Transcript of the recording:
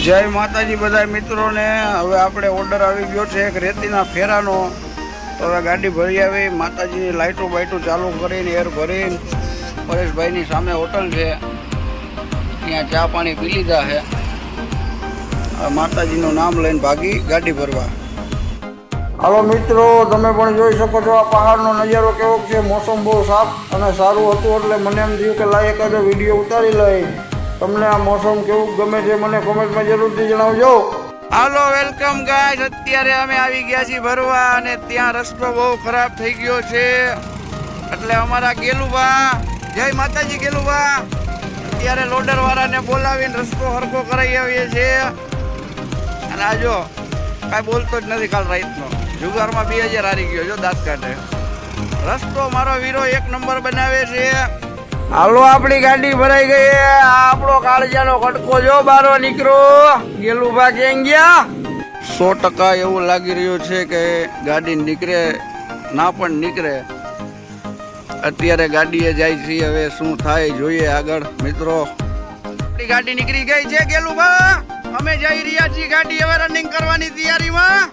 જય માતાજી બધા મિત્રોને। હવે આપણે ઓર્ડર આવી ગયો છે એક રેતીના ફેરાનો। તો હવે ગાડી ભરી આવી, માતાજીની લાઇટો બાઇટો ચાલુ કરીને એર ભરીને પરેશભાઈની સામે હોટલ છે, ત્યાં ચા પાણી પી લીધા છે। માતાજીનું નામ લઈને ભાગી ગાડી ભરવા। હાલો મિત્રો, તમે પણ જોઈ શકો છો આ પહાડનો નજારો કેવો છે। મોસમ બહુ સાફ અને સારું હતું એટલે મને એમ થયું કે લાય એકાદો વિડીયો ઉતારી લઈ। તમને આ મોસમ કેવું ગમે છે મને કોમેન્ટમાં જરૂરથી જણાવજો। હાલો વેલકમ ગાઈસ, અત્યારે અમે આવી ગયા છીએ ભરવા અને ત્યાં રસ્તો બહુ ખરાબ થઈ ગયો છે એટલે અમારા ગેલુબા, જય માતાજી ગેલુબા, અત્યારે લોડર વાળાને બોલાવીને રસ્તો હરખો કરાવી આવીએ છીએ। અને આ જો કાંઈ બોલતો જ નથી, કાલ રાતનો જુગારમાં 2000 હારી ગયો જો દાંત કાઢે। રસ્તો મારો વીરો એક નંબર બનાવે છે। હાલો આપણી ગાડી ભરાઈ ગઈ। આ આપણો કાળજાનો કટકો જો બારો નીકળો, ગેલુભા ક્યાં ગયા? 100% એવું લાગી રહ્યું છે કે ગાડી નીકળે ના પણ નીકળે। અત્યારે ગાડીએ જાય છે, હવે શું થાય જોઈએ આગળ મિત્રો। આપણી ગાડી નીકળી ગઈ છે ગેલુભા, અમે જઈ રહ્યા છીએ ગાડી હવે રનિંગ કરવાની તૈયારીમાં।